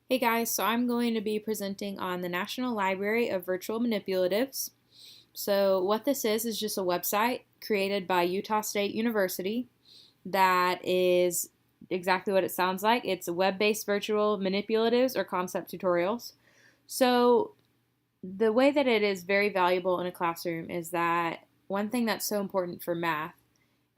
Hey guys, so I'm going to be presenting on the National Library of Virtual Manipulatives. So, what this is just a website created by Utah State University that is exactly what it sounds like. It's web based virtual manipulatives or concept tutorials. So, the way that it is very valuable in a classroom is that one thing that's so important for math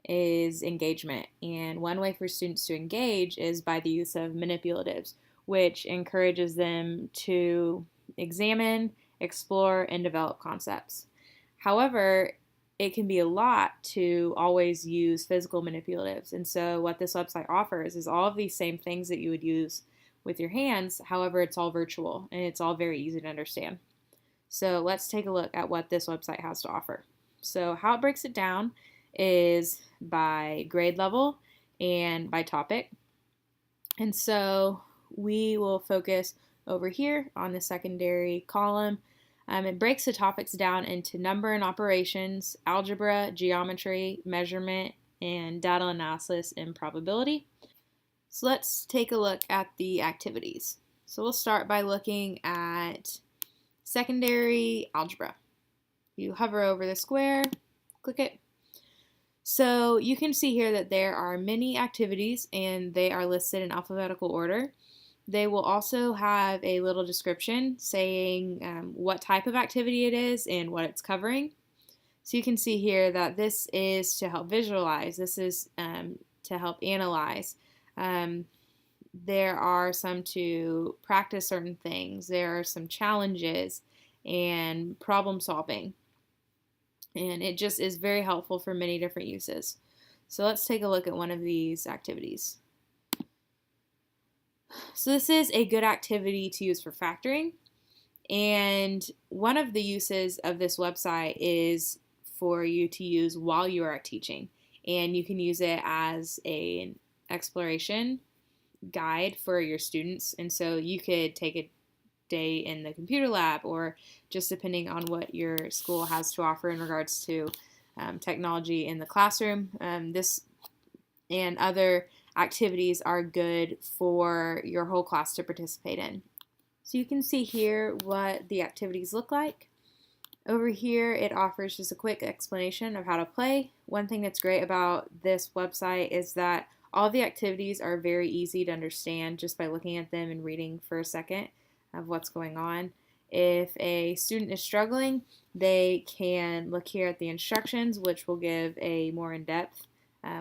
is engagement. And one way for students to engage is by the use of manipulatives, which encourages them to examine, explore, and develop concepts. However, it can be a lot to always use physical manipulatives. And so, what this website offers is all of these same things that you would use with your hands. However, it's all virtual and it's all very easy to understand. So, let's take a look at what this website has to offer. So, how it breaks it down is by grade level and by topic. And so we will focus over here on the secondary column. It breaks the topics down into number and operations, algebra, geometry, measurement, and data analysis and probability. So let's take a look at the activities. So we'll start by looking at secondary algebra. You hover over the square, click it. So you can see here that there are many activities and they are listed in alphabetical order. They will also have a little description saying what type of activity it is and what it's covering. So you can see here that this is to help visualize, this is to help analyze. There are some to practice certain things, there are some challenges and problem solving. And it just is very helpful for many different uses. So let's take a look at one of these activities. So this is a good activity to use for factoring. And one of the uses of this website is for you to use while you are teaching. And you can use it as an exploration guide for your students. And so you could take a day in the computer lab, or just depending on what your school has to offer in regards to technology in the classroom. This and other activities are good for your whole class to participate in. So you can see here what the activities look like. Over here, it offers just a quick explanation of how to play. One thing that's great about this website is that all the activities are very easy to understand just by looking at them and reading for a second of what's going on. If a student is struggling, they can look here at the instructions, which will give a more in-depth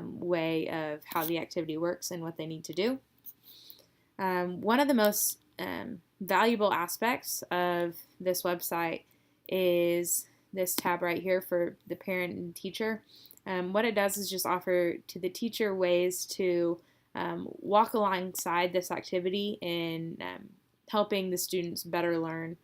way of how the activity works and what they need to do. One of the most valuable aspects of this website is this tab right here for the parent and teacher. What it does is just offer to the teacher ways to walk alongside this activity and helping the students better learn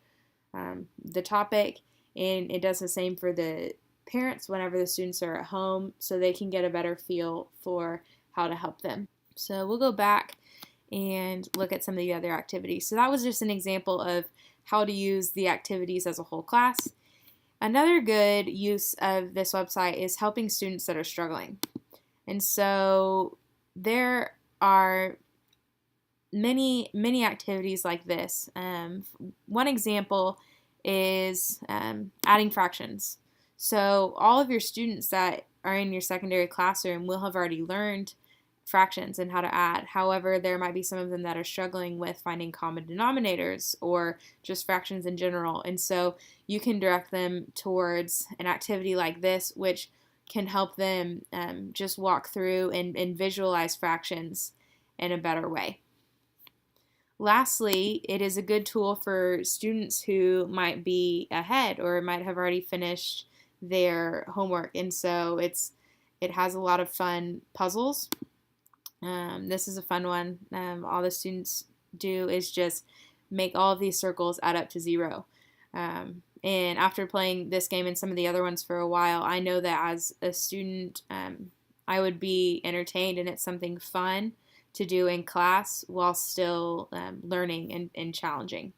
the topic, and it does the same for the parents whenever the students are at home, so they can get a better feel for how to help them. So we'll go back and look at some of the other activities. So that was just an example of how to use the activities as a whole class. Another good use of this website is helping students that are struggling. And so there are many activities like this. One example is adding fractions. So all of your students that are in your secondary classroom will have already learned fractions and how to add. However, there might be some of them that are struggling with finding common denominators or just fractions in general. And so you can direct them towards an activity like this, which can help them just walk through and visualize fractions in a better way. Lastly, it is a good tool for students who might be ahead or might have already finished their homework, and so it has a lot of fun puzzles. This is a fun one. All the students do is just make all of these circles add up to 0. And after playing this game and some of the other ones for a while, I know that as a student, I would be entertained, and it's something fun to do in class while still learning and challenging.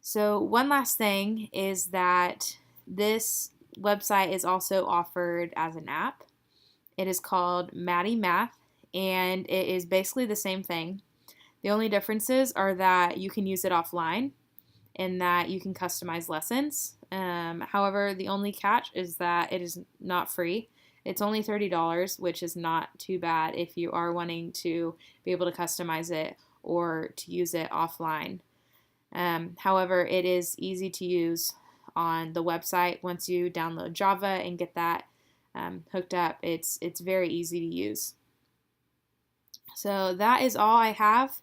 So one last thing is that this website is also offered as an app. It is called Maddie Math, and it is basically the same thing. The only differences are that you can use it offline and that you can customize lessons. However, the only catch is that it is not free. It's only $30, which is not too bad if you are wanting to be able to customize it or to use it offline. However, it is easy to use on the website. Once you download Java and get that hooked up, it's very easy to use. So that is all I have.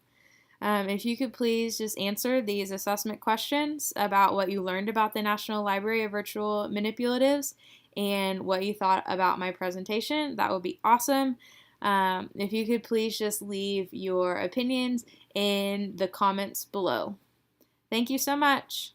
If you could please just answer these assessment questions about what you learned about the National Library of Virtual Manipulatives and what you thought about my presentation, that would be awesome. If you could please just leave your opinions in the comments below. Thank you so much.